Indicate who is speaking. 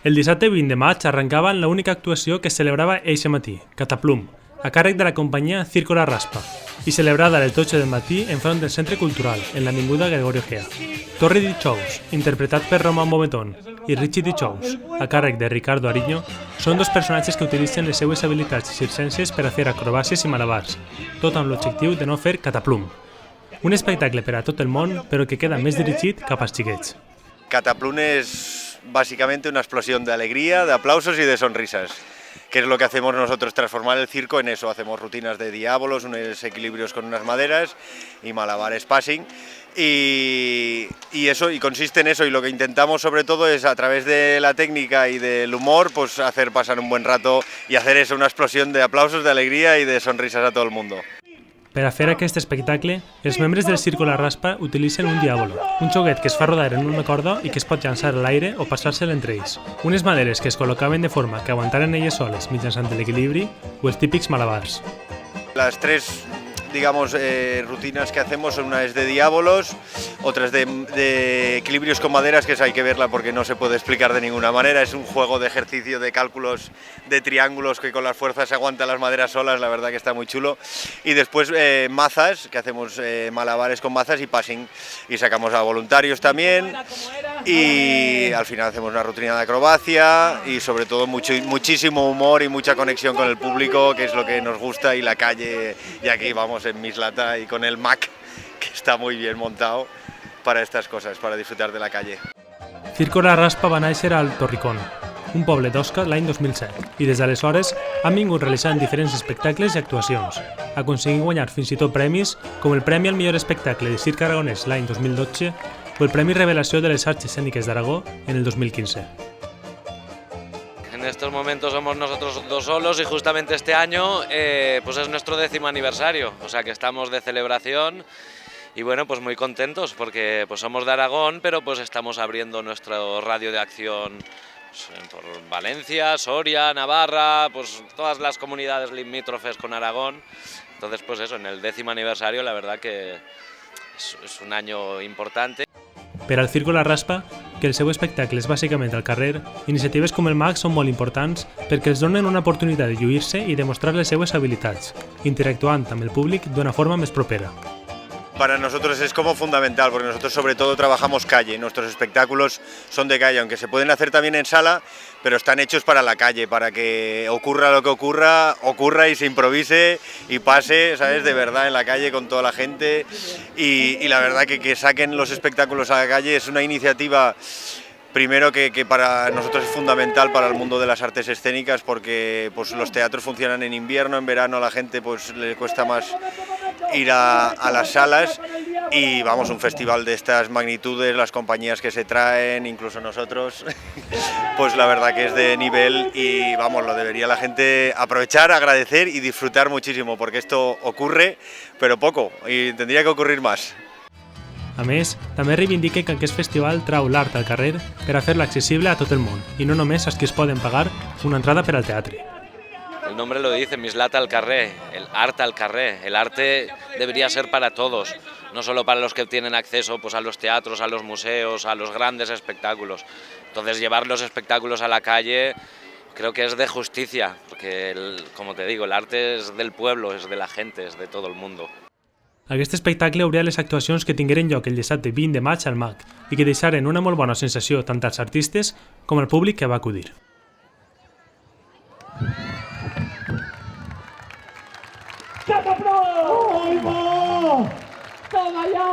Speaker 1: El dissabte 20 de maig arrencava en l'única actuació que es celebrava eixe matí, Cataplum, a càrrec de la companyia Circo La Raspa, i celebrada a les 12 del matí enfront del Centre Cultural, en l'avinguda Gregorio Gea. Torri Dichous, interpretat per Roman Bometón, i Richie Dichous, a càrrec de Ricardo Ariño, són dos personatges que utilitzen les seues habilitats i circències per a fer acrobàcies i malabars, tot amb l'objectiu de no fer cataplum. Un espectacle per a tot el món, però que queda més dirigit cap als xiquets.
Speaker 2: Cataplum es básicamente una explosión de alegría, de aplausos y de sonrisas, que es lo que hacemos nosotros, transformar el circo en eso. Hacemos rutinas de diábolos, unos equilibrios con unas maderas y malabares passing, y consiste en eso, y lo que intentamos sobre todo es a través de la técnica y del humor pues hacer pasar un buen rato y hacer eso, una explosión de aplausos, de alegría y de sonrisas a todo el mundo.
Speaker 1: Per a fer aquest espectacle, els membres del Circo La Raspa utilitzen un diàbolo, un xoguet que es fa rodar en una corda i que es pot llançar a l'aire o passar-se'l entre ells, unes maderes que es col·locaven de forma que aguantaren elles soles mitjançant l'equilibri o els típics malabars.
Speaker 2: Las tres, digamos, rutinas que hacemos, una es de diábolos, otra es de equilibrios con maderas, que esa hay que verla porque no se puede explicar de ninguna manera. Es un juego de ejercicio de cálculos de triángulos que con las fuerzas aguantan las maderas solas, la verdad que está muy chulo. Y después mazas, que hacemos malabares con mazas y passing, y sacamos a voluntarios también, y al final hacemos una rutina de acrobacia y sobre todo muchísimo humor y mucha conexión con el público, que es lo que nos gusta, y la calle, y aquí vamos en Mislata y con el Mac, que está muy bien montado para estas cosas, para disfrutar de la calle.
Speaker 1: Circo La Raspa va néixer al Torricón, un poble d'Osca, l'any 2007, i des d'aleshores han vingut realitzant diferents espectacles i actuacions, aconseguint guanyar fins i tot premis com el Premi al millor espectacle de circ aragonès l'any 2012 o el Premi Revelació de les Arts Escèniques d'Aragó en el 2015.
Speaker 3: En estos momentos somos nosotros dos solos y justamente este año pues es nuestro 10º aniversario, o sea que estamos de celebración y bueno, pues muy contentos porque pues somos de Aragón, pero pues estamos abriendo nuestro radio de acción pues, por Valencia, Soria, Navarra, pues todas las comunidades limítrofes con Aragón. Entonces pues eso, en el 10º aniversario la verdad que es un año importante.
Speaker 1: Per al Circo La Raspa, que el seu espectacle és bàsicament al carrer, iniciatives com el MAC són molt importants perquè els donen una oportunitat de lluir-se i demostrar les seues habilitats, interactuant amb el públic d'una forma més propera.
Speaker 2: Para nosotros es como fundamental, porque nosotros sobre todo trabajamos calle, nuestros espectáculos son de calle, aunque se pueden hacer también en sala, pero están hechos para la calle, para que ocurra lo que ocurra y se improvise y pase, ¿sabes?, de verdad en la calle con toda la gente, y la verdad que saquen los espectáculos a la calle es una iniciativa. Primero que para nosotros es fundamental para el mundo de las artes escénicas, porque pues, los teatros funcionan en invierno, en verano a la gente pues, le cuesta más ir a las salas, y vamos, un festival de estas magnitudes, las compañías que se traen, incluso nosotros, pues la verdad que es de nivel, y vamos, lo debería la gente aprovechar, agradecer y disfrutar muchísimo, porque esto ocurre, pero poco, y tendría que ocurrir más.
Speaker 1: A més, també reivindica que aquest festival trau l'art al carrer per a fer-lo accessible a tot el món, i no només als que es poden pagar una entrada per al teatre.
Speaker 3: El nombre lo dice, Mislata al carrer, el arte al carrer. El arte debería ser para todos, no solo para los que tienen acceso pues, a los teatros, a los museos, a los grandes espectáculos. Entonces llevar los espectáculos a la calle creo que es de justicia, porque como te digo, el arte es del pueblo, es de la gente, es de todo el mundo.
Speaker 1: Aquest espectacle obria les actuacions que tingueren lloc el dissabte 20 de maig al MAC i que deixaren una molt bona sensació tant als artistes com al públic que va acudir.
Speaker 4: ¡Cataplum! ¡Toma ya!